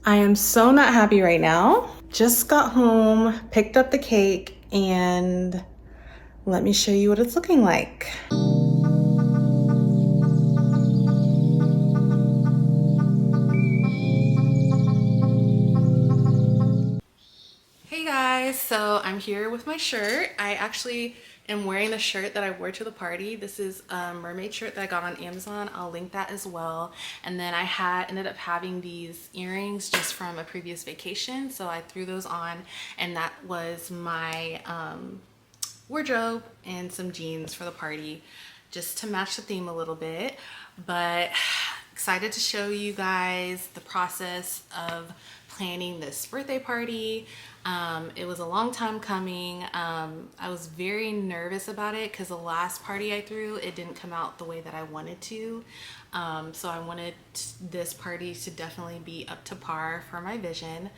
I am so not happy right now. Just got home, picked up the cake, and let me show you what it's looking like. Hey guys, so I'm here with my shirt. I actually am wearing the shirt that I wore to the party. This is a Mermaid shirt that I got on Amazon. I'll link that as well. And then I ended up having these earrings just from a previous vacation, so I threw those on, and that was my wardrobe and some jeans for the party just to match the theme a little bit. But excited to show you guys the process of planning this birthday party. It was a long time coming. I was very nervous about it because the last party I threw, it didn't come out the way that I wanted to. So I wanted this party to definitely be up to par for my vision.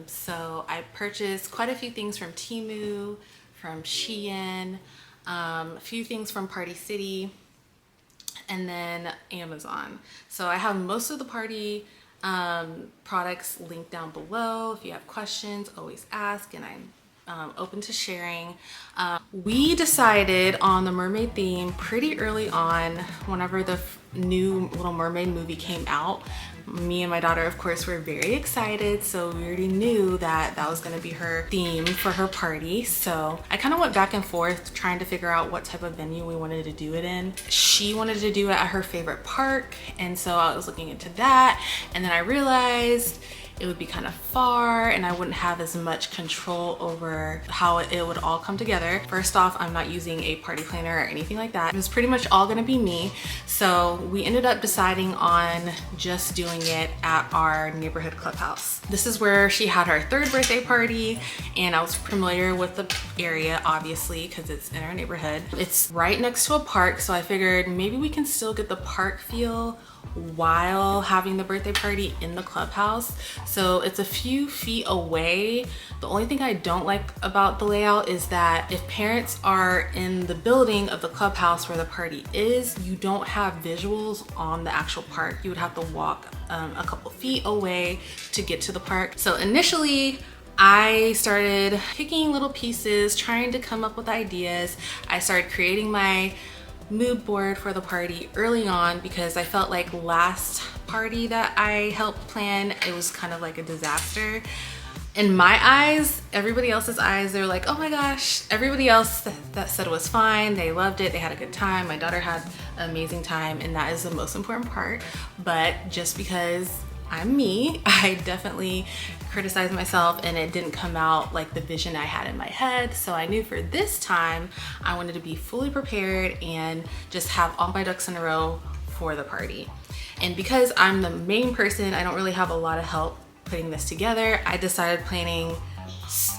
So I purchased quite a few things from Temu, from Shein, a few things from Party City, and then Amazon. So I have most of the party products linked down below. If you have questions, always ask, and I'm open to sharing. We decided on the mermaid theme pretty early on. Whenever the new Little Mermaid movie came out, me and my daughter, of course, were very excited, so we already knew that that was going to be her theme for her party. So I kind of went back and forth trying to figure out what type of venue we wanted to do it in. She wanted to do it at her favorite park, and so I was looking into that, and then I realized it would be kind of far and I wouldn't have as much control over how it would all come together. First off, I'm not using a party planner or anything like that. It was pretty much all gonna be me. So we ended up deciding on just doing it at our neighborhood clubhouse. This is where she had her third birthday party, and I was familiar with the area, obviously, because it's in our neighborhood. It's right next to a park, so I figured maybe we can still get the park feel while having the birthday party in the clubhouse. So it's a few feet away. The only thing I don't like about the layout is that if parents are in the building of the clubhouse where the party is, you don't have visuals on the actual park. You would have to walk a couple feet away to get to the park. So initially, I started picking little pieces, trying to come up with ideas. I started creating my mood board for the party early on because I felt like last party that I helped plan, it was kind of like a disaster. In my eyes, everybody else's eyes, they're like, oh my gosh. Everybody else that said it was fine, they loved it, they had a good time. My daughter had an amazing time, and that is the most important part. But just because I'm me, I definitely criticized myself and it didn't come out like the vision I had in my head. So I knew for this time, I wanted to be fully prepared and just have all my ducks in a row for the party. And because I'm the main person, I don't really have a lot of help putting this together. I decided planning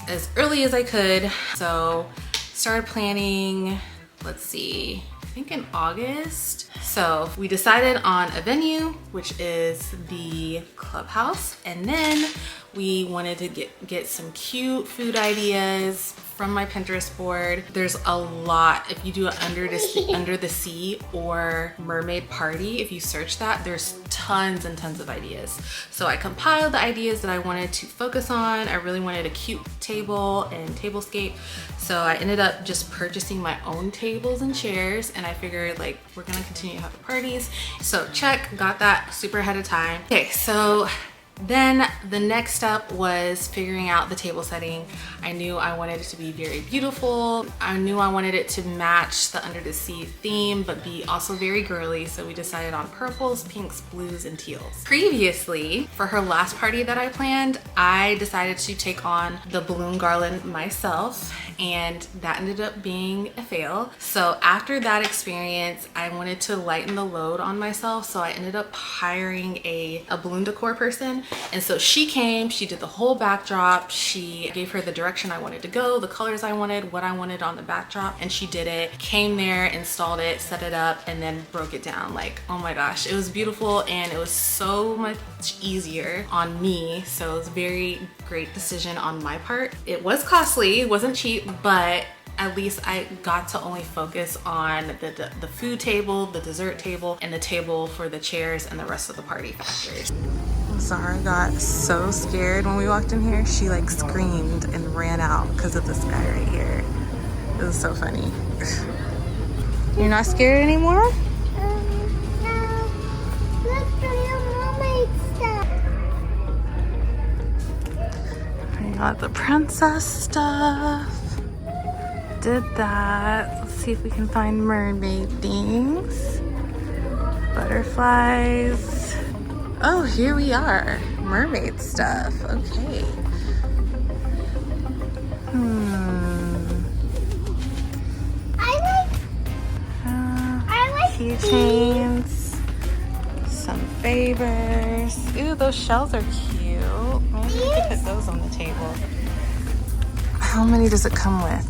as early as I could. So started planning, let's see, I think in August. So we decided on a venue, which is the clubhouse, and then we wanted to get some cute food ideas from my Pinterest board. There's a lot. If you do an under the sea or mermaid party, if you search that, there's tons and tons of ideas. So I compiled the ideas that I wanted to focus on. I really wanted a cute table and tablescape. So I ended up just purchasing my own tables and chairs, and I figured like we're gonna continue to have the parties. So check, got that super ahead of time. Okay, so then the next step was figuring out the table setting. I knew I wanted it to be very beautiful. I knew I wanted it to match the under the sea theme, but be also very girly. So we decided on purples, pinks, blues, and teals. Previously, for her last party that I planned, I decided to take on the balloon garland myself, and that ended up being a fail. So after that experience, I wanted to lighten the load on myself. So I ended up hiring a balloon decor person. And so she came, she did the whole backdrop. She gave her the direction I wanted to go, the colors I wanted, what I wanted on the backdrop, and she did it. Came there, installed it, set it up, and then broke it down. Like, oh my gosh, it was beautiful, and it was so much easier on me. So it was a very great decision on my part. It was costly, it wasn't cheap, but at least I got to only focus on the food table, the dessert table, and the table for the chairs and the rest of the party factors. Zara got so scared when we walked in here. She like screamed and ran out because of this guy right here. It was so funny. You're not scared anymore? No. Look for your mermaid stuff. I got the princess stuff. Did that. Let's see if we can find mermaid things. Butterflies. Oh, here we are. Mermaid stuff. Okay. I like keychains. Some favors. Ooh, those shells are cute. Maybe we could put those on the table. How many does it come with?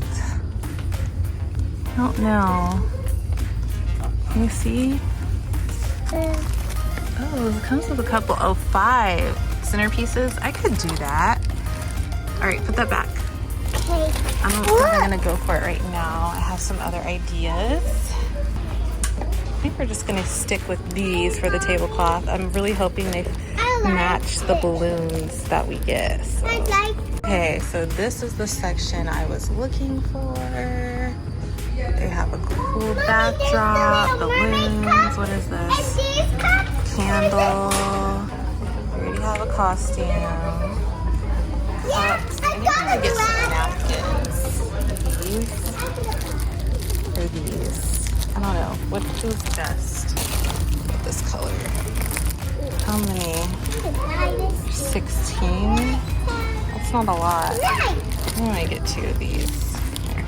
I don't know. Can you see? Oh, it comes with a couple. Oh, 5 centerpieces. I could do that. All right, put that back. Okay. I don't think I'm gonna go for it right now. I have some other ideas. I think we're just gonna stick with these for the tablecloth. I'm really hoping they match the balloons that we get. So. I like. Okay, so this is the section I was looking for. They have a cool backdrop, balloons. What is this? Candle. We already have a costume. Yes, I need to get some napkins. These or these? I don't know. What feels best with this color? How many? 16? That's not a lot. I'm gonna get 2 of these.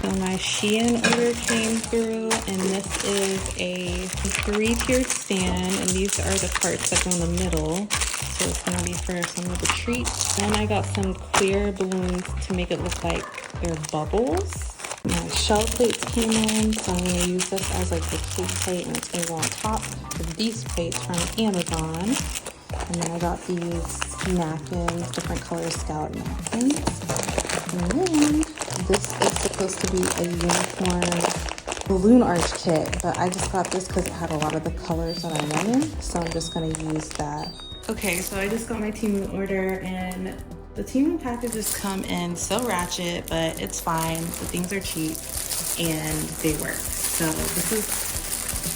So my Shein order came through, and this is a 3-tiered stand, and these are the parts that go in the middle. So it's gonna be for some of the treats. Then I got some clear balloons to make it look like they're bubbles. My shell plates came in, so I'm gonna use this as like the cake plate, and it's gonna go on top of these plates from Amazon. And then I got these napkins, different color scout napkins. And then this is supposed to be a unicorn balloon arch kit, but I just got this because it had a lot of the colors that I wanted, so I'm just gonna use that. Okay, so I just got my Temu order, and the Temu packages come in so ratchet, but it's fine. The things are cheap and they work. So this is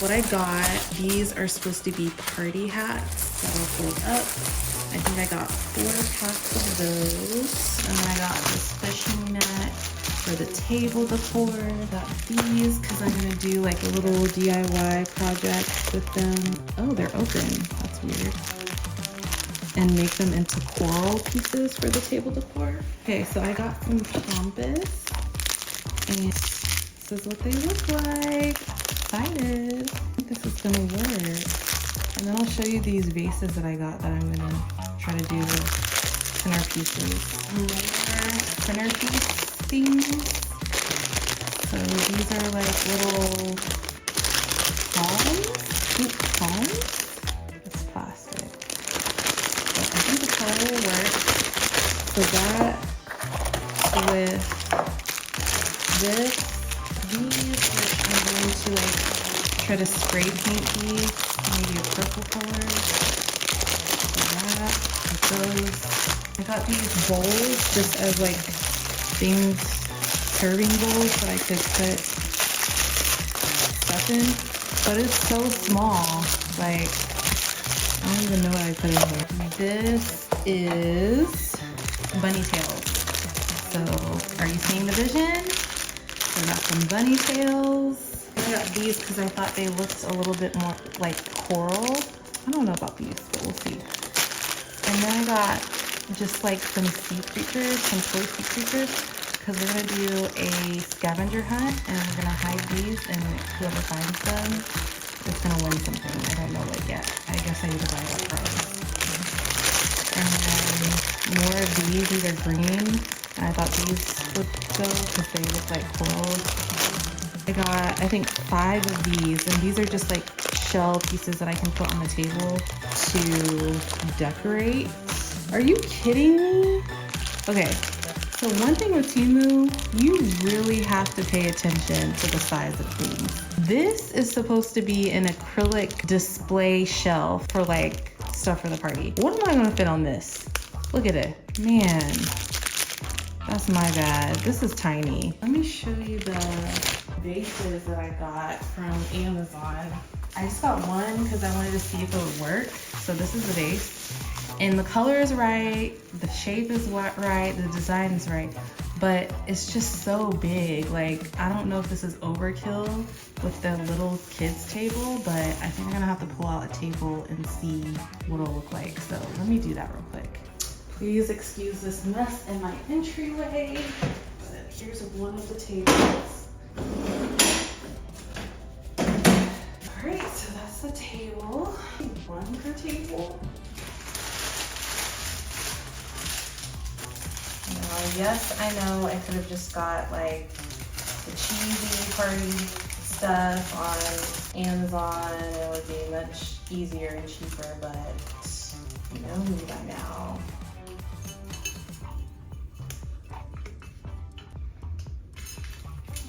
what I got. These are supposed to be party hats that'll fold up. I think I got 4 packs of those. And I got this fishing net for the table decor. Got these because I'm gonna do like a little DIY project with them. Oh, they're open. That's weird. And make them into coral pieces for the table decor. Okay, so I got some compass. And this is what they look like. Excited. I think this is gonna work. And then I'll show you these vases that I got that I'm gonna try to do with centerpieces. More centerpiece things. So these are like little palms, cute palms. It's plastic. So I think the color will work. So that with this, these, I'm going to like try to spray paint these, maybe a purple color. So that, those. I got these bowls just as like things, serving bowls that I could put stuff in, but it's so small. Like, I don't even know what I put in here. This is bunny tails. So, are you seeing the vision? So I got some bunny tails. I got these because I thought they looked a little bit more like coral. I don't know about these, but we'll see. And then I got just like some sea creatures, some toy sea creatures, because we're gonna do a scavenger hunt and we're gonna hide these, and whoever finds them is gonna win something. I don't know what yet. I guess I need to buy a prize. And then more of these. These are green. And I thought these would go because they look like corals. I got, I think, 5 of these, and these are just like shell pieces that I can put on the table to decorate. Are you kidding me? Okay, so one thing with Temu, you really have to pay attention to the size of things. This is supposed to be an acrylic display shelf for like stuff for the party. What am I gonna fit on this? Look at it, man. That's my bad. This is tiny. Let me show you the vases that I got from Amazon. I just got one because I wanted to see if it would work. So this is the vase. And the color is right, the shape is right, the design is right, but it's just so big. Like, I don't know if this is overkill with the little kids table, but I think I'm gonna have to pull out a table and see what it'll look like. So let me do that real quick. Please excuse this mess in my entryway, but here's one of the tables. All right, so that's the table. One per table. Now, yes, I know I could have just got like the cheesy party stuff on Amazon. It would be much easier and cheaper, but you know me by now.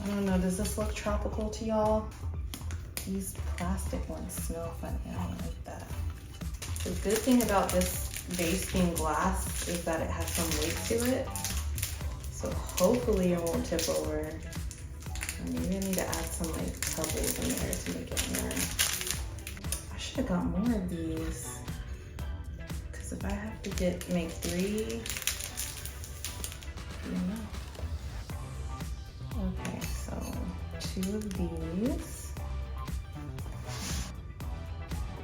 I don't know, does this look tropical to y'all? These plastic ones smell funny, I don't like that. The good thing about this vase being glass is that it has some weight to it. So hopefully it won't tip over. And maybe I need to add some like pebbles in there to make it more. I should have got more of these. Cause if I have to make 3, I don't know. Okay, so 2 of these.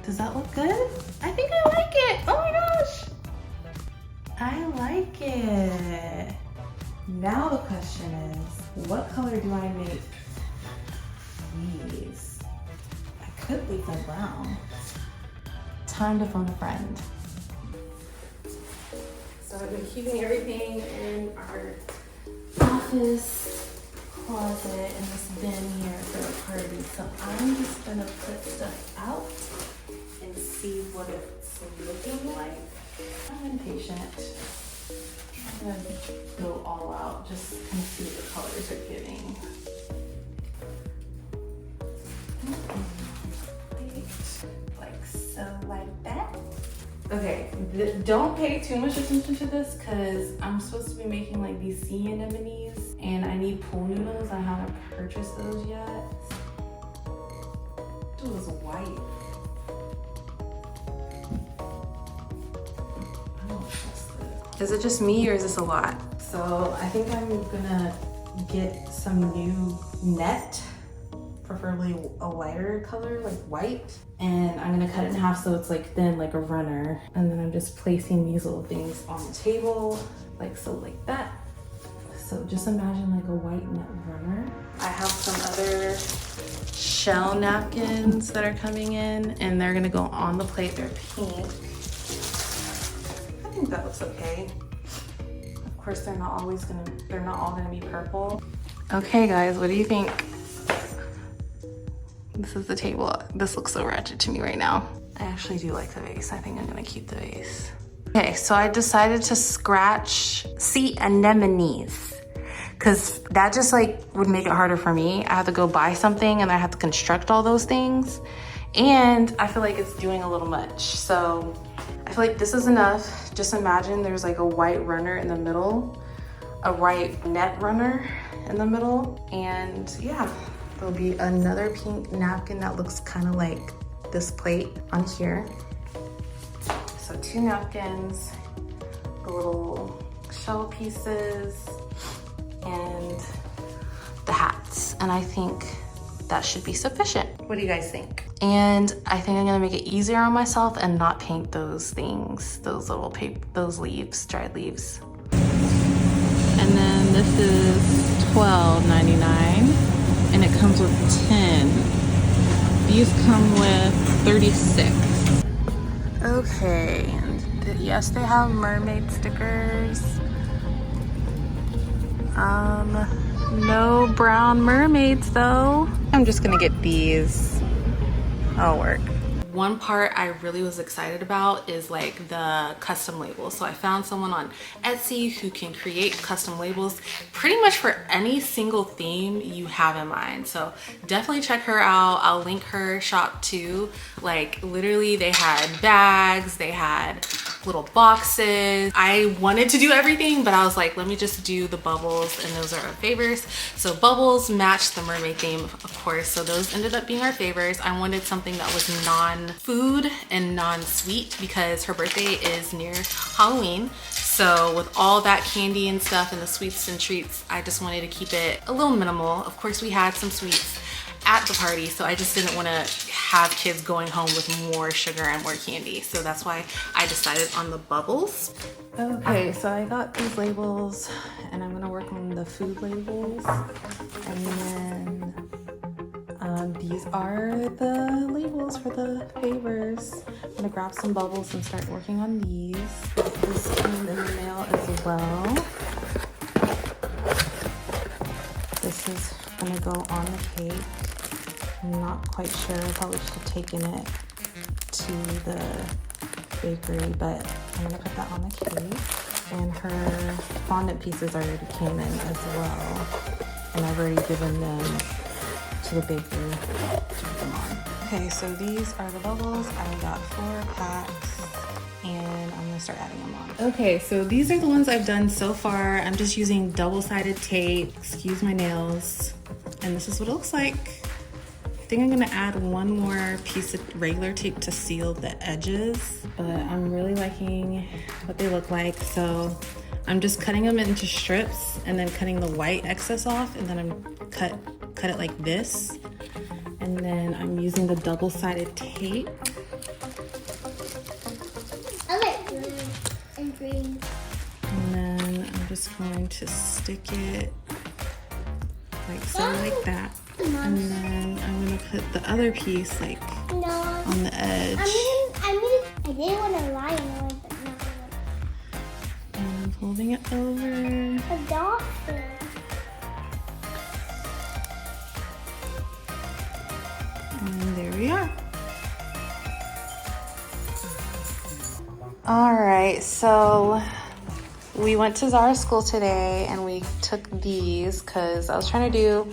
Does that look good? I think I like it. Oh my gosh. I like it. Now the question is, what color do I make these? I could leave them brown. Time to phone a friend. So I've been keeping everything in our office closet in this bin here for the party. So I'm just gonna put stuff out and see what it's looking like. I'm impatient. I'm gonna go all out, just kind of see what the colors are giving. Like so, like that. Okay, don't pay too much attention to this because I'm supposed to be making like these sea anemones and I need pool noodles. I haven't purchased those yet. It was white. I don't trust it. Is it just me or is this a lot? So I think I'm gonna get some new net, preferably a lighter color, like white. And I'm gonna cut it in half so it's like thin, like a runner. And then I'm just placing these little things on the table, like so, like that. So just imagine like a white net runner. I have some other shell napkins that are coming in and they're gonna go on the plate. They're pink. I think that looks okay. Of course, they're not all gonna be purple. Okay guys, what do you think? This is the table. This looks so ratchet to me right now. I actually do like the vase. I think I'm gonna keep the vase. Okay, so I decided to scratch sea anemones because that just like would make it harder for me. I have to go buy something and I have to construct all those things. And I feel like it's doing a little much. So I feel like this is enough. Just imagine there's like a white runner in the middle, a white net runner in the middle, and yeah. There'll be another pink napkin that looks kind of like this plate on here. So 2 napkins, the little shell pieces, and the hats. And I think that should be sufficient. What do you guys think? And I think I'm gonna make it easier on myself and not paint those things, those little those leaves, dried leaves. And then this is $12.99. And it comes with 10. These come with 36. Okay, and yes, they have mermaid stickers. No brown mermaids though. I'm just gonna get these. That'll work. one part I really was excited about is like the custom labels. So I found someone on Etsy who can create custom labels pretty much for any single theme you have in mind. So definitely check her out. I'll link her shop too. Like literally they had bags, they had little boxes. I wanted to do everything, but I was like, let me just do the bubbles, and those are our favors. So bubbles matched the mermaid theme, of course, so those ended up being our favors. I wanted something that was non-food and non-sweet because her birthday is near Halloween. So with all that candy and stuff and the sweets and treats, I just wanted to keep it a little minimal. Of course, we had some sweets at the party, so I just didn't want to have kids going home with more sugar and more candy. So that's why I decided on the bubbles. Okay, so I got these labels and I'm gonna work on the food labels. And then these are the labels for the favors. I'm gonna grab some bubbles and start working on these. This came in the mail as well. This is gonna go on the cake. I'm not quite sure, I probably should have taken it to the bakery, but I'm gonna put that on the cake. And her fondant pieces already came in as well. And I've already given them to the baker to put them on. Okay, so these are the bubbles. I got 4 packs and I'm gonna start adding them on. Okay, so these are the ones I've done so far. I'm just using double-sided tape, excuse my nails. And this is what it looks like. I think I'm gonna add one more piece of regular tape to seal the edges, but I'm really liking what they look like. So I'm just cutting them into strips and then cutting the white excess off, and then I'm cut it like this. And then I'm using the double-sided tape. I like blue and green. And then I'm just going to stick it like so, like that. And then I'm gonna put the other piece like on the edge. I didn't want to lie on, but not And I'm folding it over. a dolphin. And there we are. All right, so we went to Zara's school today and we took these because I was trying to do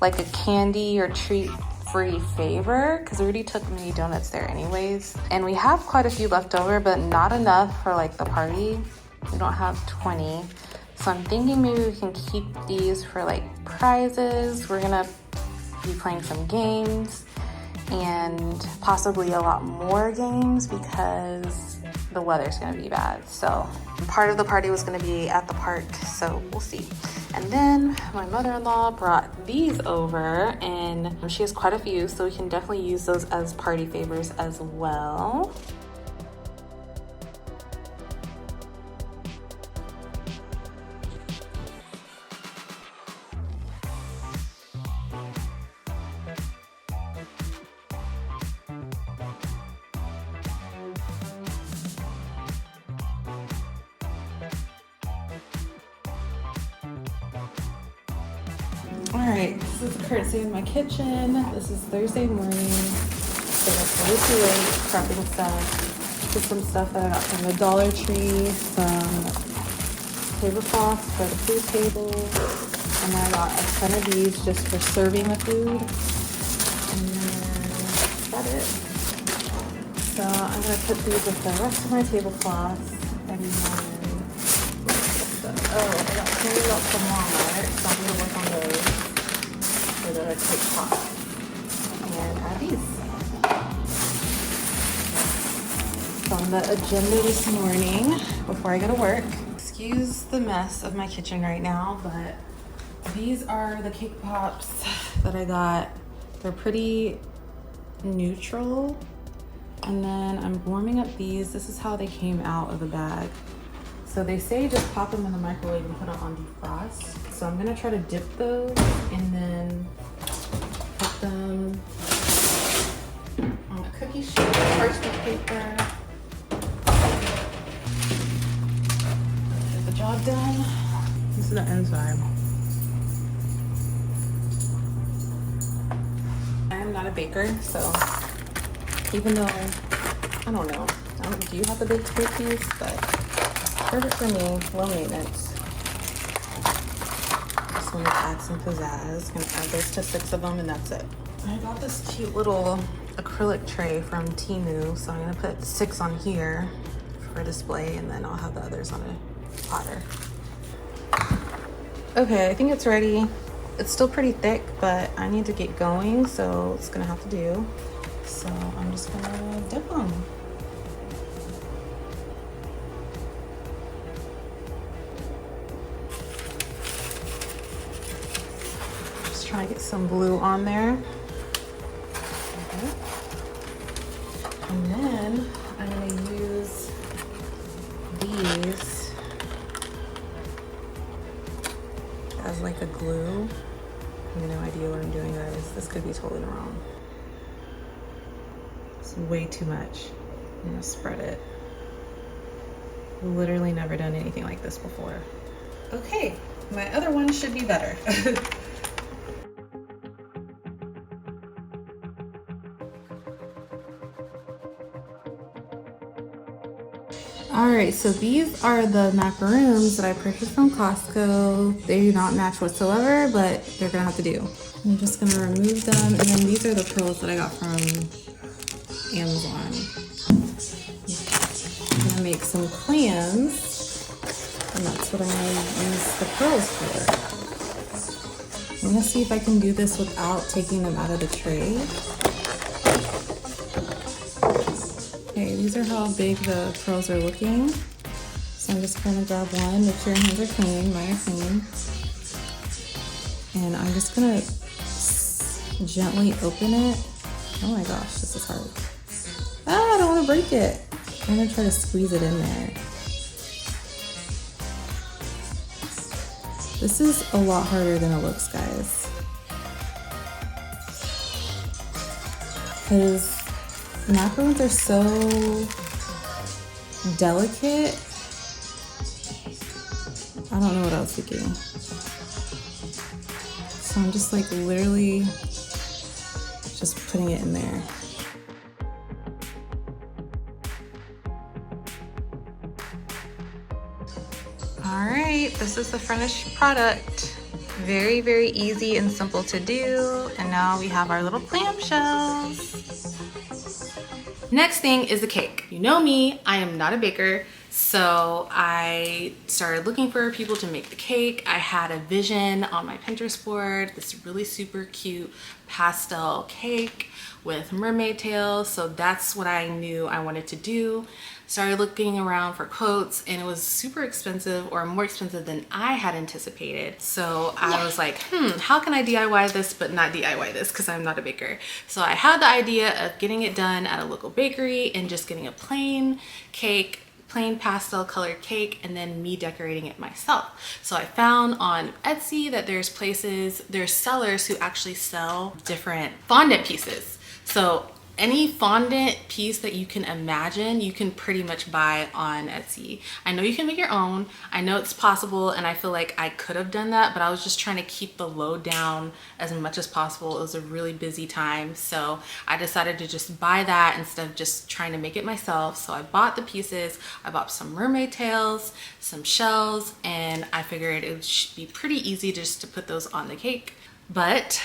like a candy or treat free favor because we already took mini donuts there anyways. And we have quite a few left over, but not enough for like the party. We don't have 20. So I'm thinking maybe we can keep these for like prizes. We're gonna be playing some games and possibly a lot more games because the weather's gonna be bad. So part of the party was gonna be at the park, so we'll see. And then my mother-in-law brought these over and she has quite a few, so we can definitely use those as party favors as well. All right, this is the current state of my kitchen. This is Thursday morning. So it's way too late prepping stuff. Just some stuff that I got from the Dollar Tree, some tablecloths for the food table. And then I got a ton of these just for serving the food. And then that's about it. So I'm gonna put these with the rest of my tablecloths. And then, oh, I got candy milk from Walmart, so I'm gonna work on those for the cake pot. And add these. So on the agenda this morning, before I go to work, excuse the mess of my kitchen right now, but these are the cake pops that I got. They're pretty neutral. And then I'm warming up these. This is how they came out of the bag. So they say just pop them in the microwave and put them on defrost. So I'm gonna try to dip those and then put them on a cookie sheet, parchment paper. Get the job done. This is the inside. I am not a baker, so even though, I don't know, do you have the big cookies? But perfect for me, low maintenance. Just wanted to add some pizzazz. Gonna add those to 6 of them and that's it. I got this cute little acrylic tray from Temu, so I'm gonna put 6 on here for display and then I'll have the others on a platter. Okay, I think it's ready. It's still pretty thick, but I need to get going, so it's gonna have to do. So I'm just gonna dip them. Just trying to get some blue on there. Okay. And then I'm gonna use these as like a glue. I have no idea what I'm doing, guys. This could be totally wrong. It's way too much. I'm gonna spread it. Literally never done anything like this before. Okay, my other one should be better. All right, so these are the macaroons that I purchased from Costco. They do not match whatsoever, but they're gonna have to do. I'm just gonna remove them, and then these are the pearls that I got from Amazon. I'm gonna make some clams, and that's what I'm gonna use the pearls for. I'm gonna see if I can do this without taking them out of the tray. Okay, these are how big the pearls are looking. So I'm just gonna grab one, make sure your hands are clean, mine are clean. And I'm just gonna gently open it. Oh my gosh, this is hard. Ah, I don't wanna break it. I'm gonna try to squeeze it in there. This is a lot harder than it looks, guys. Because macaroons are so delicate. I don't know what I was thinking. So I'm just like literally just putting it in there. All right, this is the finished product. Very, very easy and simple to do. And now we have our little clamshells. Next thing is the cake. You know me, I am not a baker, so I started looking for people to make the cake. I had a vision on my Pinterest board, this really super cute pastel cake with mermaid tails, so that's what I knew I wanted to do. Started looking around for quotes and it was super expensive, or more expensive than I had anticipated. So I was like, how can I DIY this but not DIY this, because I'm not a baker. So I had the idea of getting it done at a local bakery and just getting a plain cake, plain pastel colored cake, and then me decorating it myself. So I found on Etsy that there's sellers who actually sell different fondant pieces. So any fondant piece that you can imagine, you can pretty much buy on Etsy. I know you can make your own. I know it's possible, and I feel like I could have done that, but I was just trying to keep the load down as much as possible. It was a really busy time, so I decided to just buy that instead of just trying to make it myself. So I bought the pieces. I bought some mermaid tails, some shells, and I figured it would be pretty easy just to put those on the cake. But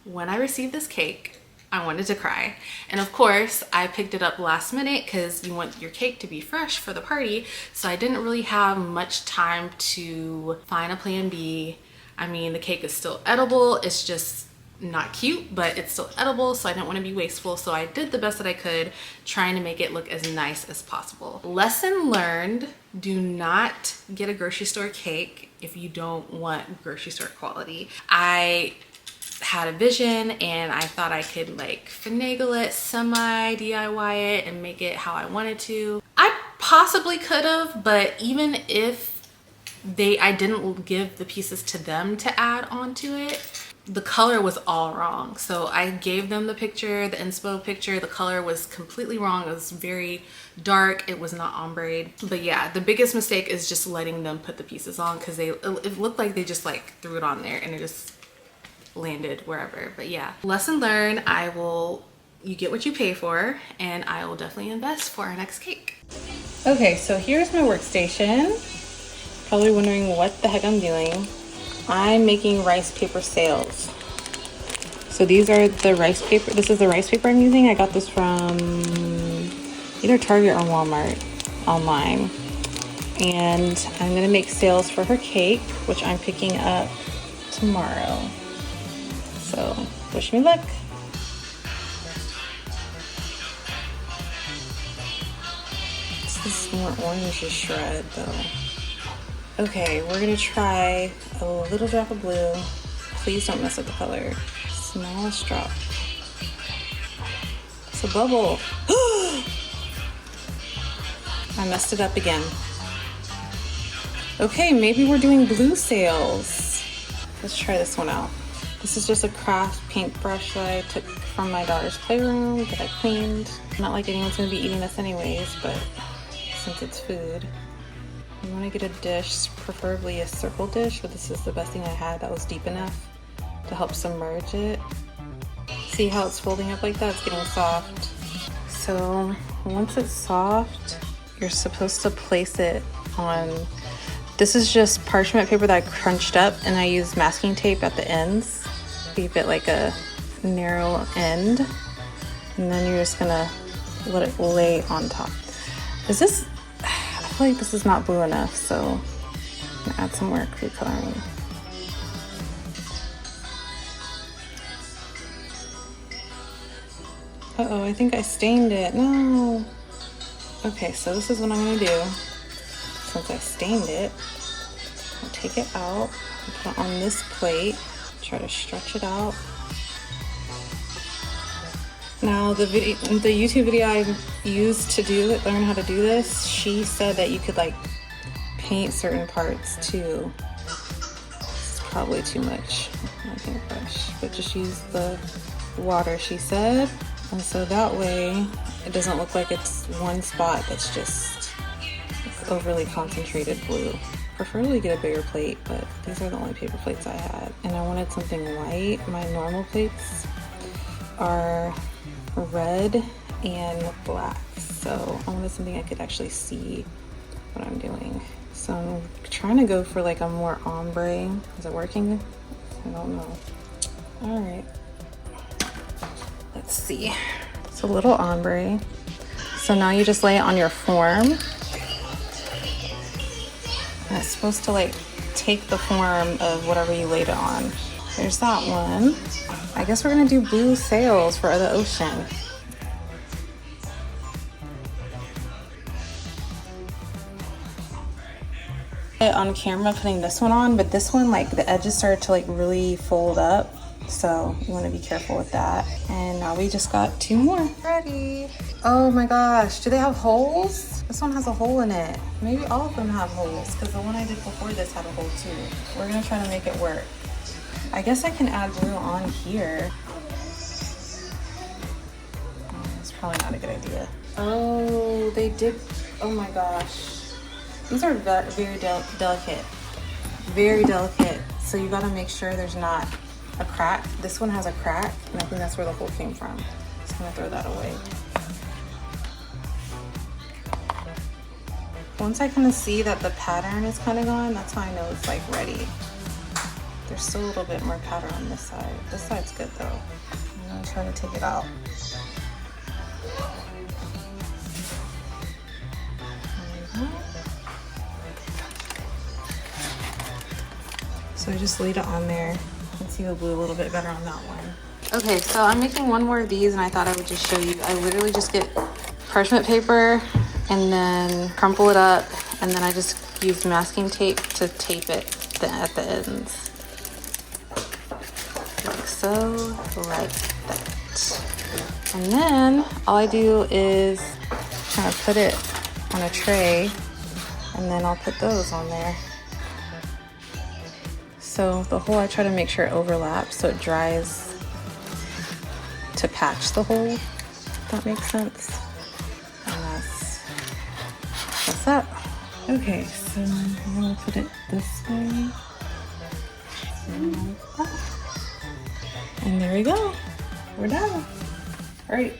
when I received this cake, I wanted to cry. And of course, I picked it up last minute because you want your cake to be fresh for the party. So I didn't really have much time to find a plan B. I mean, the cake is still edible. It's just not cute, but it's still edible. So I didn't want to be wasteful. So I did the best that I could, trying to make it look as nice as possible. Lesson learned, do not get a grocery store cake if you don't want grocery store quality. I had a vision and I thought I could like finagle it, semi DIY it, and make it how I wanted to. I possibly could have, but even if I didn't give the pieces to them to add onto it, the color was all wrong. So I gave them the picture, the inspo picture. The color was completely wrong. It was very dark. It was not ombre. But yeah, the biggest mistake is just letting them put the pieces on, because it looked like they just like threw it on there and it just landed wherever. But yeah, lesson learned. I will you get what you pay for, and I will definitely invest for our next cake. Okay, so here's my workstation. Probably wondering what the heck I'm doing. I'm making rice paper sails. So these are the rice paper. This is the rice paper I'm using. I got this from either Target or Walmart online. And I'm gonna make sails for her cake, which I'm picking up tomorrow. So wish me luck. This is more orangey shred though. Okay, we're gonna try a little drop of blue. Please don't mess with the color. Smallest drop. It's a bubble. I messed it up again. Okay, maybe we're doing blue sails. Let's try this one out. This is just a craft paintbrush that I took from my daughter's playroom that I cleaned. Not like anyone's gonna be eating this anyways, but since it's food. You wanna get a dish, preferably a circle dish, but this is the best thing I had that was deep enough to help submerge it. See how it's folding up like that? It's getting soft. So once it's soft, you're supposed to place it on, this is just parchment paper that I crunched up, and I use masking tape at the ends. Keep it like a narrow end. And then you're just gonna let it lay on top. Is this, I feel like this is not blue enough, so I'm gonna add some more food coloring. Uh-oh, I think I stained it. No. Okay, so this is what I'm gonna do. Since I stained it, I'll take it out and put it on this plate. Try to stretch it out. Now the YouTube video I used to learn how to do this, she said that you could like paint certain parts too. It's probably too much on my paintbrush, but just use the water, she said. And so that way it doesn't look like it's one spot that's just overly concentrated blue. Preferably get a bigger plate, but these are the only paper plates I had. And I wanted something white. My normal plates are red and black. So I wanted something I could actually see what I'm doing. So I'm trying to go for like a more ombre. Is it working? I don't know. All right. Let's see. It's a little ombre. So now you just lay it on your form. And it's supposed to like take the form of whatever you laid it on. There's that one. I guess we're gonna do blue sails for the ocean. On camera putting this one on, but this one, like the edges started to like really fold up. So you want to be careful with that. And now we just got two more ready. Oh my gosh, do they have holes? This one has a hole in it. Maybe all of them have holes, because the one I did before this had a hole too. We're gonna try to make it work. I guess I can add blue on here. It's probably not a good idea. Oh, they did. Oh my gosh. These are very delicate. Very delicate. So you gotta make sure there's not a crack. This one has a crack, and I think that's where the hole came from. So I'm gonna throw that away. Once I kind of see that the pattern is kind of gone, that's how I know it's like ready. There's still a little bit more pattern on this side. This side's good though. I'm gonna try to take it out. So I just laid it on there. You can see the blue a little bit better on that one. Okay, so I'm making one more of these, and I thought I would just show you. I literally just get parchment paper and then crumple it up, and then I just use masking tape to tape it at the ends. Like so, like that. And then all I do is kind of put it on a tray, and then I'll put those on there. So the hole, I try to make sure it overlaps so it dries to patch the hole, if that makes sense. And that's that. Okay, so I'm gonna put it this way. And there we go. We're done. All right.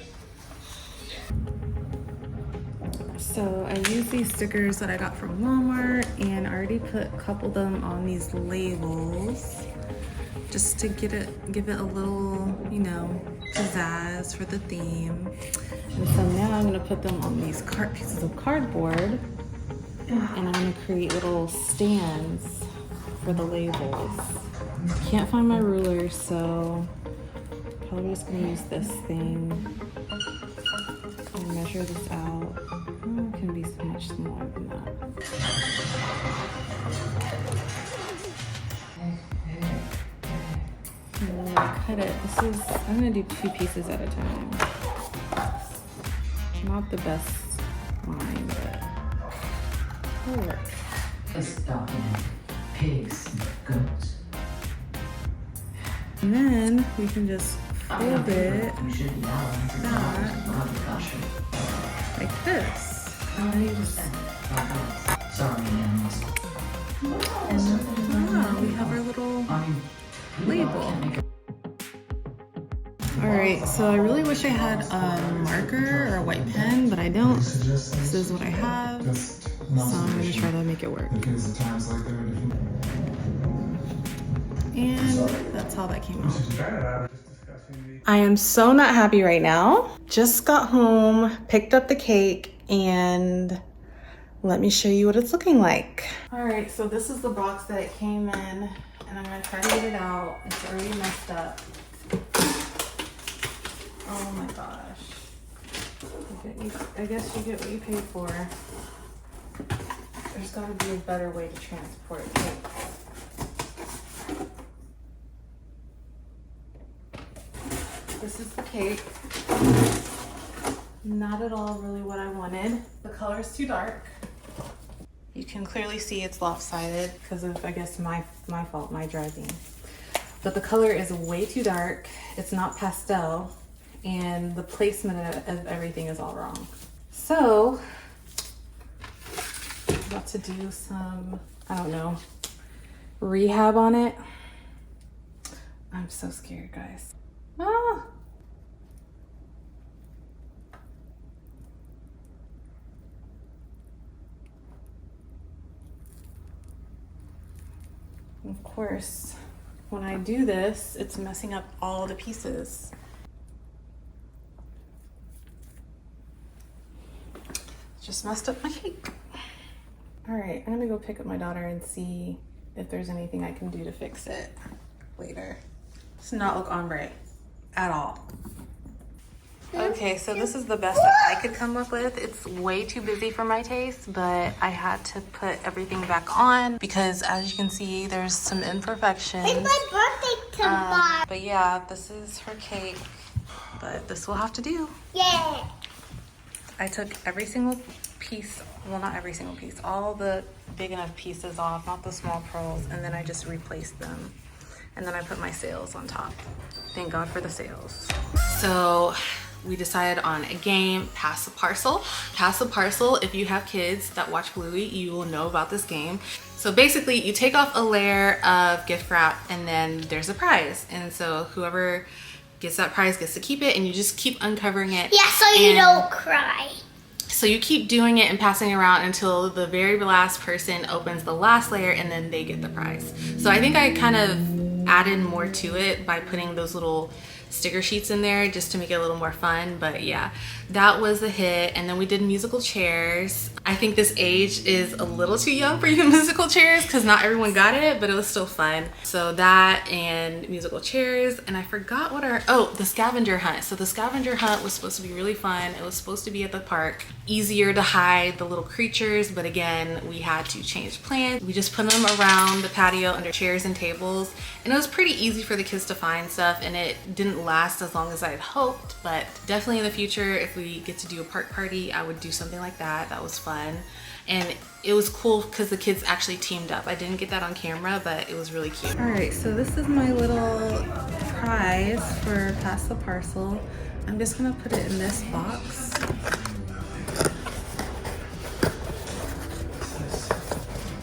So I use these stickers that I got from Walmart, and I already put a couple of them on these labels just to give it a little, you know, pizzazz for the theme. And so now I'm gonna put them on these pieces of cardboard, and I'm gonna create little stands for the labels. Can't find my ruler, so probably just gonna use this thing and measure this out. Oh, it can be so much smaller than that. And then I cut it. I'm gonna do 2 pieces at a time. Not the best line, but it'll work. This document, pigs and goats. And then we can just fold it You should be allowed to like this. And then you just, Sorry, animals. and voila, we have our little label. Alright, so I really wish I had a marker or a white pen, but I don't. This is what I have, so I'm going to try to make it work. And that's how that came out. I am so not happy right now. Just got home, picked up the cake, and let me show you what it's looking like. Alright, so this is the box that it came in, and I'm going to try to get it out. It's already messed up. Oh my gosh. I guess you get what you pay for. There's gotta be a better way to transport cakes. This is the cake. Not at all really what I wanted. The color is too dark. You can clearly see it's lopsided because of, I guess, my fault, my driving. But the color is way too dark. It's not pastel. And the placement of everything is all wrong. So, I'm about to do some, I don't know, rehab on it. I'm so scared, guys. Ah! Of course, when I do this, it's messing up all the pieces. Just messed up my cake. All right, I'm gonna go pick up my daughter and see if there's anything I can do to fix it later. Does not look ombre at all. Okay, so this is the best that I could come up with. It's way too busy for my taste, but I had to put everything back on because, as you can see, there's some imperfections. It's my birthday tomorrow. But yeah, this is her cake, but this will have to do. Yeah. I took every single piece, well, not every single piece, all the big enough pieces off, not the small pearls, and then I just replaced them. And then I put my sails on top. Thank God for the sails. So we decided on a game, Pass the Parcel. Pass the Parcel, if you have kids that watch Bluey, you will know about this game. So basically, you take off a layer of gift wrap and then there's a prize. And so whoever gets that prize gets to keep it, and you just keep uncovering it. Yeah, so you don't cry. So you keep doing it and passing it around until the very last person opens the last layer, and then they get the prize. So I think I kind of added more to it by putting those little sticker sheets in there just to make it a little more fun. But yeah, that was a hit. And then we did musical chairs. I think this age is a little too young for even musical chairs because not everyone got it, but it was still fun. So that and musical chairs, and I forgot what the scavenger hunt. So the scavenger hunt was supposed to be really fun. It was supposed to be at the park. Easier to hide the little creatures, but again, we had to change plans. We just put them around the patio under chairs and tables, and it was pretty easy for the kids to find stuff, and it didn't last as long as I had hoped, but definitely in the future, if we get to do a park party, I would do something like that. That was fun. And it was cool because the kids actually teamed up. I didn't get that on camera, but it was really cute. All right, so this is my little prize for Pass the Parcel. I'm just gonna put it in this box.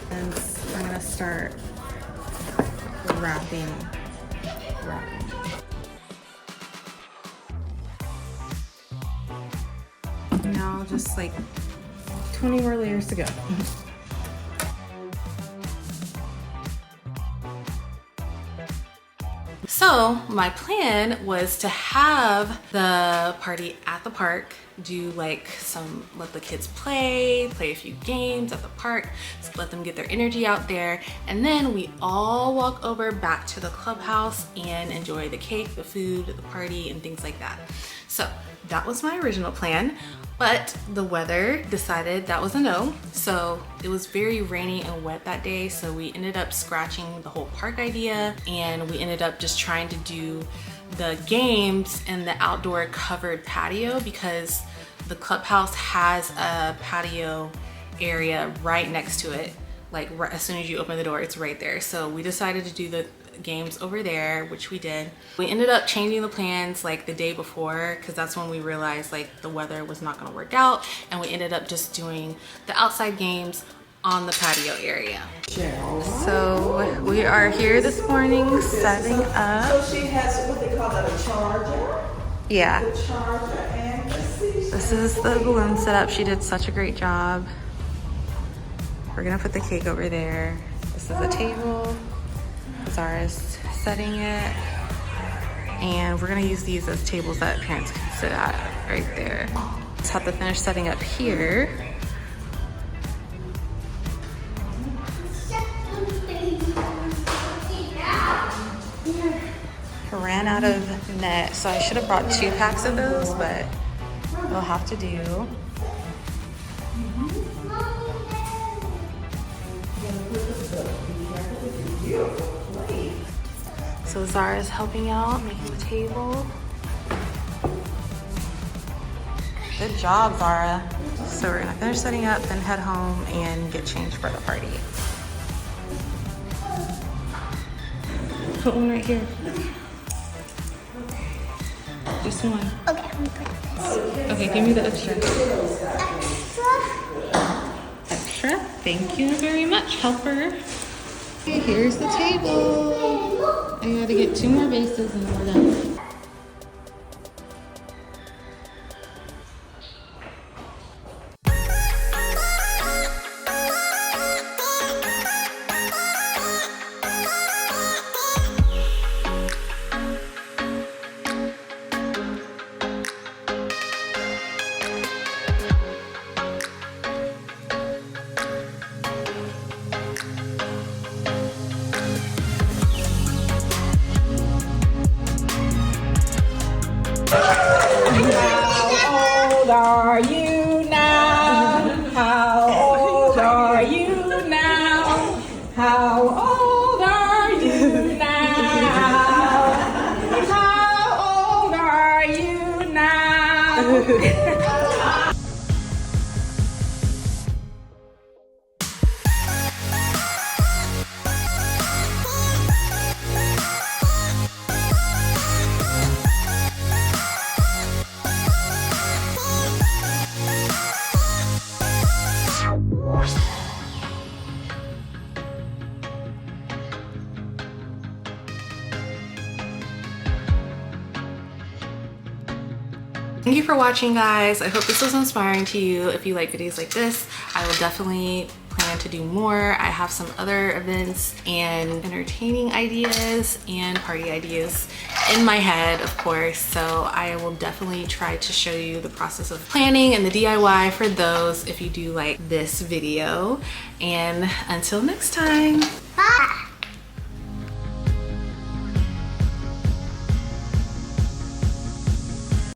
And I'm gonna start wrapping. just like 20 more layers to go. So my plan was to have the party at the park, do like let the kids play a few games at the park, just let them get their energy out there, and then we all walk over back to the clubhouse and enjoy the cake, the food, the party, and things like that. So that was my original plan, but the weather decided that was a no. So it was very rainy and wet that day, so we ended up scratching the whole park idea, and we ended up just trying to do the games in the outdoor covered patio because the clubhouse has a patio area right next to it. Like right, as soon as you open the door, it's right there. So we decided to do the games over there, which we did. We ended up changing the plans like the day before because that's when we realized like the weather was not going to work out, and we ended up just doing the outside games on the patio area. So we are here this morning setting up. So she has what they call a charger. Yeah. The charger and the seashell. This is the balloon setup. She did such a great job. We're gonna put the cake over there. This is a table. Zara's setting it. And we're gonna use these as tables that parents can sit at right there. Just have to finish setting up here. I ran out of net, so I should have brought 2 packs of those, but we'll have to do. So Zara's helping out, making the table. Good job, Zara. So we're gonna finish setting up, then head home and get changed for the party. Put one right here. Just one. Okay, I'm gonna put this. Okay, give me the extra. Extra. Extra? Thank you very much, helper. Okay, here's the table. I gotta get 2 more bases and we're done. How old are you now? How old are you now? How old are you now? How old are you now? Thank you for watching, guys. I hope this was inspiring to you. If you like videos like this, I will definitely plan to do more. I have some other events and entertaining ideas and party ideas in my head, of course. So I will definitely try to show you the process of planning and the DIY for those if you do like this video. And until next time. Bye.